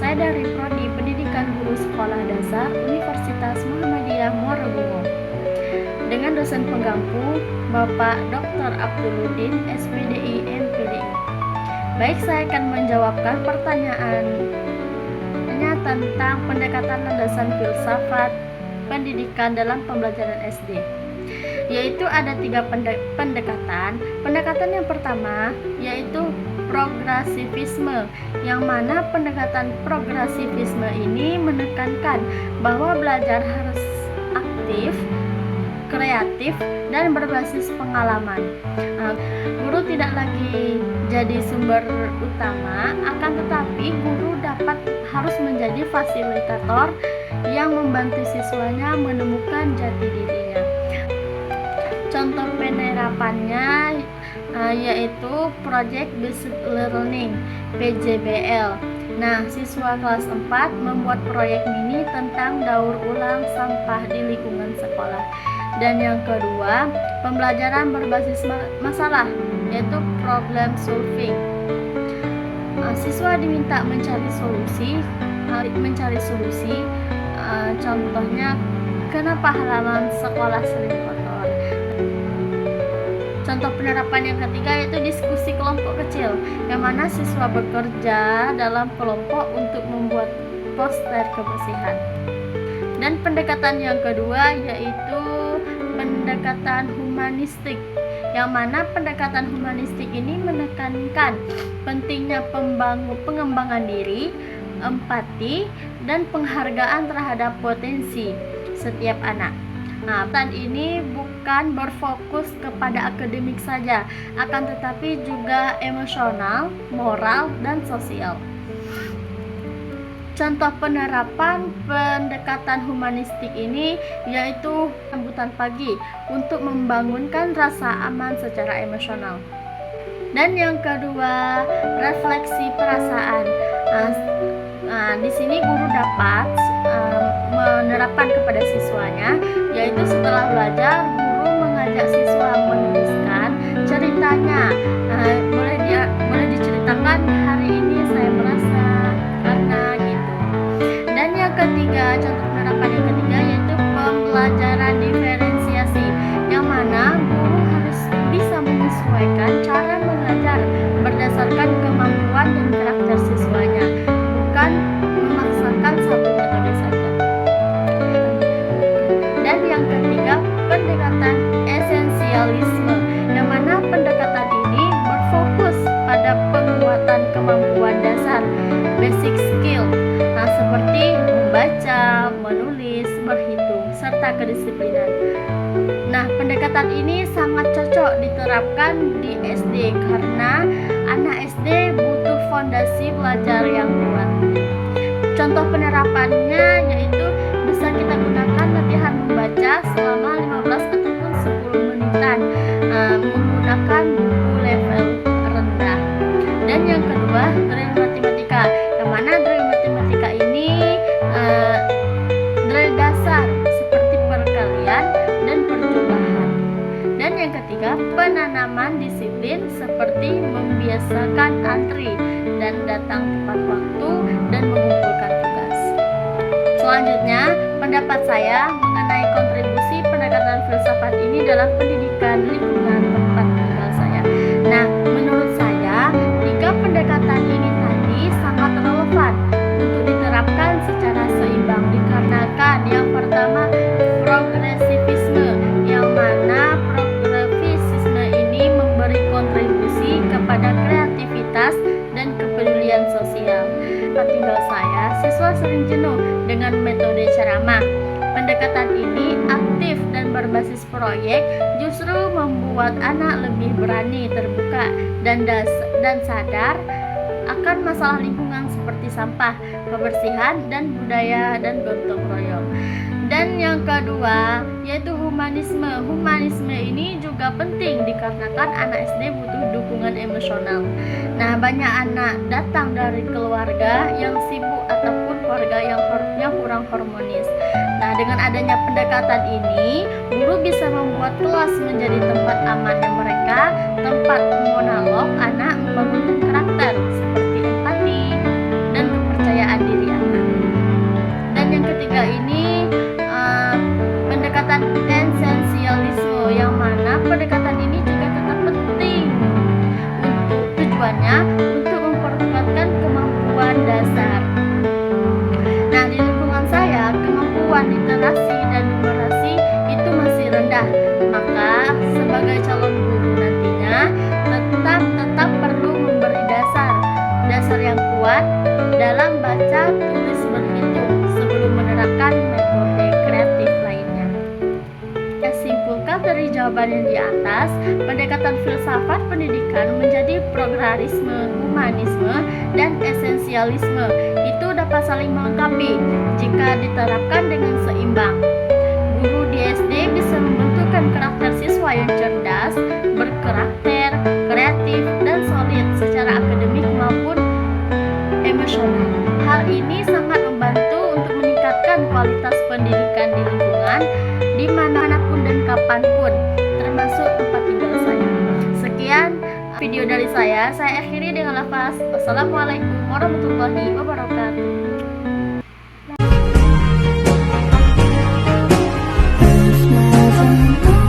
Saya dari Prodi Pendidikan Guru Sekolah Dasar Universitas Muhammadiyah Muara Bungo. Dengan dosen penggampu Bapak Dr. Abduluddin, SPDI, MPDI. Baik, saya akan menjawabkan pertanyaannya tentang pendekatan landasan filsafat pendidikan dalam pembelajaran SD. Yaitu ada 3 pendekatan. Pendekatan yang pertama yaitu progresivisme, yang mana pendekatan progresivisme ini menekankan bahwa belajar harus aktif, kreatif, dan berbasis pengalaman. Guru tidak lagi jadi sumber utama, akan tetapi guru harus menjadi fasilitator yang membantu siswanya menemukan jati dirinya. Contoh penerapannya yaitu Project Based Learning (PJBL). Nah, siswa kelas 4 membuat proyek mini tentang daur ulang sampah di lingkungan sekolah. Dan yang kedua, pembelajaran berbasis masalah, yaitu problem solving. Siswa diminta mencari solusi. Contohnya, kenapa halaman sekolah sering kotor? Contoh penerapan yang ketiga yaitu diskusi kelompok kecil, yang mana siswa bekerja dalam kelompok untuk membuat poster kebersihan. Dan pendekatan yang kedua yaitu pendekatan humanistik, yang mana pendekatan humanistik ini menekankan pentingnya pengembangan diri, empati, dan penghargaan terhadap potensi setiap anak. Nah, pendekatan ini bukan berfokus kepada akademik saja, akan tetapi juga emosional, moral, dan sosial. Contoh penerapan pendekatan humanistik ini yaitu sambutan pagi untuk membangunkan rasa aman secara emosional. Dan yang kedua, refleksi perasaan. Di sini guru dapat menerapkan kepada siswanya, yaitu setelah belajar guru mengajak siswa menuliskan ceritanya. Boleh diceritakan hari ini saya merasa karena gitu. Dan yang ketiga, contoh penerapan yang ketiga yaitu pembelajaran diferensiasi, yang mana guru harus bisa menyesuaikan cara mengajar berdasarkan kemampuan dan karakter siswanya, bukan memaksakan satu metode saja. Dan yang ketiga, pendekatan esensialisme, yang mana pendekatan ini berfokus pada penguatan kemampuan dasar, basic skill, seperti membaca, menulis, berhitung, serta kedisiplinan. Nah, pendekatan ini sangat cocok diterapkan di SD karena anak SD butuh fondasi belajar yang kuat. Contoh penerapannya yaitu bisa kita gunakan latihan membaca selama 15 ataupun 10 menitan menggunakan buku level rendah. Dan yang kedua, drill matematika, yang mana drill matematika ini drill dasar seperti perkalian dan perjumlahan. Dan yang ketiga, penanaman disiplin seperti membiasakan antri dan datang tepat waktu dan mengumpulkan tugas. Selanjutnya, pendapat saya mengenai kontribusi pendekatan filsafat ini dalam pendidikan lingkungan tempat tinggal saya. Nah, menurut saya, 3 pendekatan ini tadi sangat relevan untuk diterapkan secara seimbang, dikarenakan yang pertama progresivisme, yang mana progresivisme ini memberi kontribusi kepada kreativitas dan kepedulian sosial. Tempat tinggal saya, siswa sering jenuh dengan metode ceramah. Pendekatan ini aktif dan berbasis proyek justru membuat anak lebih berani terbuka dan sadar akan masalah lingkungan seperti sampah, kebersihan, dan budaya dan gotong royong. Dan yang kedua yaitu humanisme. Humanisme ini juga penting dikarenakan anak SD butuh dukungan emosional. Nah, banyak anak datang dari keluarga yang sibuk ataupun keluarga yang kurang harmonis. Nah, dengan adanya pendekatan ini, guru bisa membuat kelas menjadi tempat amannya mereka, tempat monolog anak membangunkan karakter seperti empati, kemampuan dalam baca, tulis, berhitung sebelum menerapkan metode kreatif lainnya. Saya simpulkan dari jawaban yang di atas, pendekatan filsafat pendidikan menjadi pluralisme, humanisme, dan esensialisme itu dapat saling melengkapi jika diterapkan dengan seimbang. Guru di SD bisa membentukkan karakter siswa yang cerdas, berkarakter, kreatif, dan solid secara akademik maupun emosional. Hal ini sangat membantu untuk meningkatkan kualitas pendidikan di lingkungan dimanapun dan kapanpun, termasuk tempat tinggal saya. Sekian video dari saya akhiri dengan lafaz wassalamualaikum warahmatullahi wabarakatuh. There's never